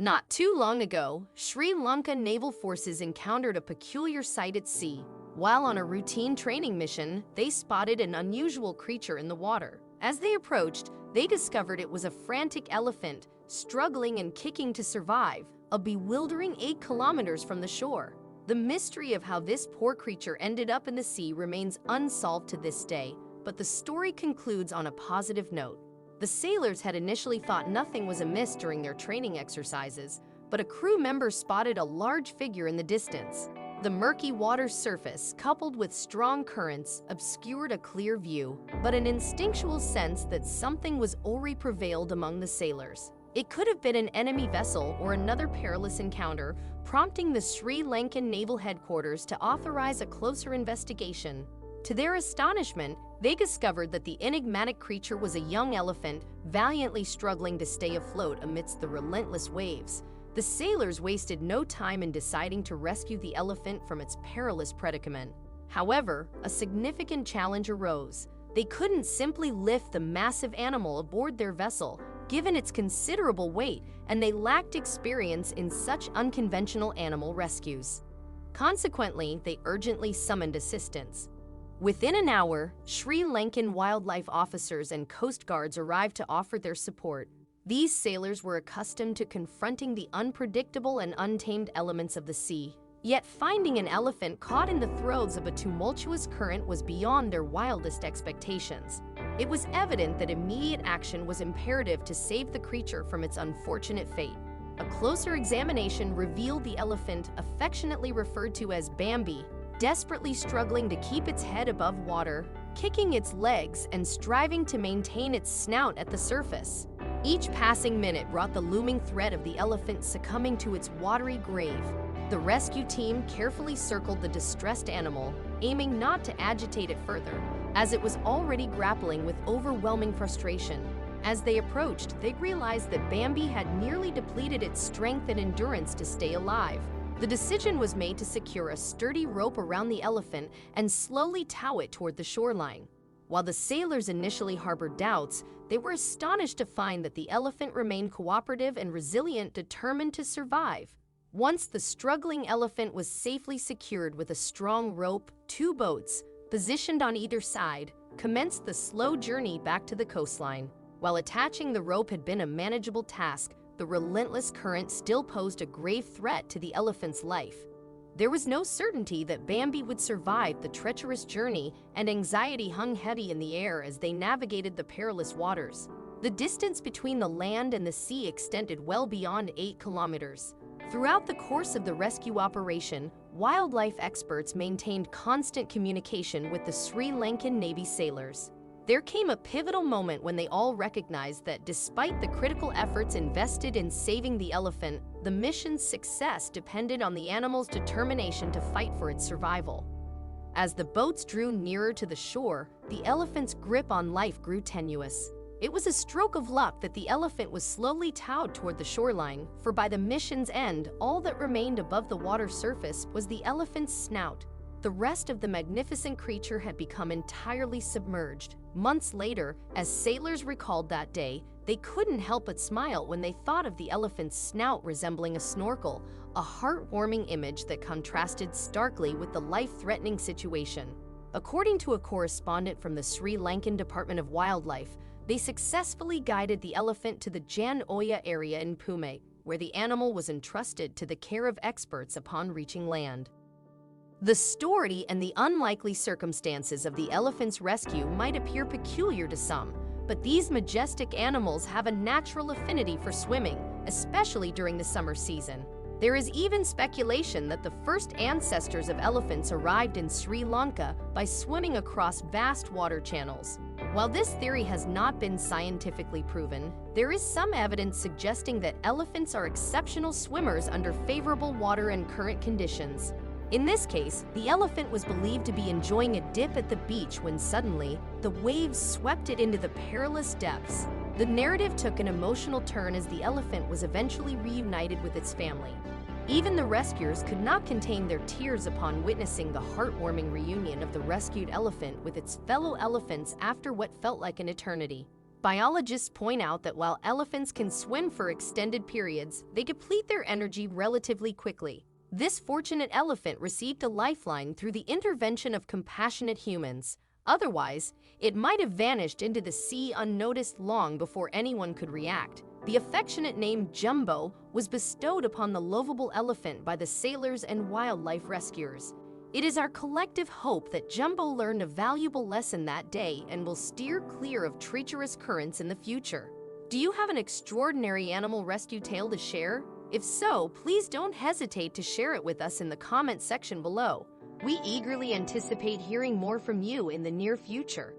Not too long ago, Sri Lanka naval forces encountered a peculiar sight at sea. While on a routine training mission, they spotted an unusual creature in the water. As they approached, they discovered it was a frantic elephant, struggling and kicking to survive, a bewildering 8 kilometers from the shore. The mystery of how this poor creature ended up in the sea remains unsolved to this day, but the story concludes on a positive note. The sailors had initially thought nothing was amiss during their training exercises, but a crew member spotted a large figure in the distance. The murky water's surface, coupled with strong currents, obscured a clear view, but an instinctual sense that something was awry prevailed among the sailors. It could have been an enemy vessel or another perilous encounter, prompting the Sri Lankan Naval Headquarters to authorize a closer investigation. To their astonishment, they discovered that the enigmatic creature was a young elephant, valiantly struggling to stay afloat amidst the relentless waves. The sailors wasted no time in deciding to rescue the elephant from its perilous predicament. However, a significant challenge arose. They couldn't simply lift the massive animal aboard their vessel, given its considerable weight, and they lacked experience in such unconventional animal rescues. Consequently, they urgently summoned assistance. Within an hour, Sri Lankan wildlife officers and coast guards arrived to offer their support. These sailors were accustomed to confronting the unpredictable and untamed elements of the sea. Yet finding an elephant caught in the throes of a tumultuous current was beyond their wildest expectations. It was evident that immediate action was imperative to save the creature from its unfortunate fate. A closer examination revealed the elephant, affectionately referred to as Bambi, desperately struggling to keep its head above water, kicking its legs and striving to maintain its snout at the surface. Each passing minute brought the looming threat of the elephant succumbing to its watery grave. The rescue team carefully circled the distressed animal, aiming not to agitate it further, as it was already grappling with overwhelming frustration. As they approached, they realized that Bambi had nearly depleted its strength and endurance to stay alive. The decision was made to secure a sturdy rope around the elephant and slowly tow it toward the shoreline. While the sailors initially harbored doubts, they were astonished to find that the elephant remained cooperative and resilient, determined to survive. Once the struggling elephant was safely secured with a strong rope, 2 boats, positioned on either side, commenced the slow journey back to the coastline. While attaching the rope had been a manageable task, the relentless current still posed a grave threat to the elephant's life. There was no certainty that Bambi would survive the treacherous journey, and anxiety hung heavy in the air as they navigated the perilous waters. The distance between the land and the sea extended well beyond 8 kilometers. Throughout the course of the rescue operation, wildlife experts maintained constant communication with the Sri Lankan Navy sailors. There came a pivotal moment when they all recognized that despite the critical efforts invested in saving the elephant, the mission's success depended on the animal's determination to fight for its survival. As the boats drew nearer to the shore, the elephant's grip on life grew tenuous. It was a stroke of luck that the elephant was slowly towed toward the shoreline, for by the mission's end, all that remained above the water surface was the elephant's snout. The rest of the magnificent creature had become entirely submerged. Months later, as sailors recalled that day, they couldn't help but smile when they thought of the elephant's snout resembling a snorkel, a heartwarming image that contrasted starkly with the life-threatening situation. According to a correspondent from the Sri Lankan Department of Wildlife, they successfully guided the elephant to the Jan Oya area in Pune, where the animal was entrusted to the care of experts upon reaching land. The story and the unlikely circumstances of the elephant's rescue might appear peculiar to some, but these majestic animals have a natural affinity for swimming, especially during the summer season. There is even speculation that the first ancestors of elephants arrived in Sri Lanka by swimming across vast water channels. While this theory has not been scientifically proven, there is some evidence suggesting that elephants are exceptional swimmers under favorable water and current conditions. In this case, the elephant was believed to be enjoying a dip at the beach when suddenly, the waves swept it into the perilous depths. The narrative took an emotional turn as the elephant was eventually reunited with its family. Even the rescuers could not contain their tears upon witnessing the heartwarming reunion of the rescued elephant with its fellow elephants after what felt like an eternity. Biologists point out that while elephants can swim for extended periods, they deplete their energy relatively quickly. This fortunate elephant received a lifeline through the intervention of compassionate humans. Otherwise, it might have vanished into the sea unnoticed long before anyone could react. The affectionate name Jumbo was bestowed upon the lovable elephant by the sailors and wildlife rescuers. It is our collective hope that Jumbo learned a valuable lesson that day and will steer clear of treacherous currents in the future. Do you have an extraordinary animal rescue tale to share? If so, please don't hesitate to share it with us in the comment section below. We eagerly anticipate hearing more from you in the near future.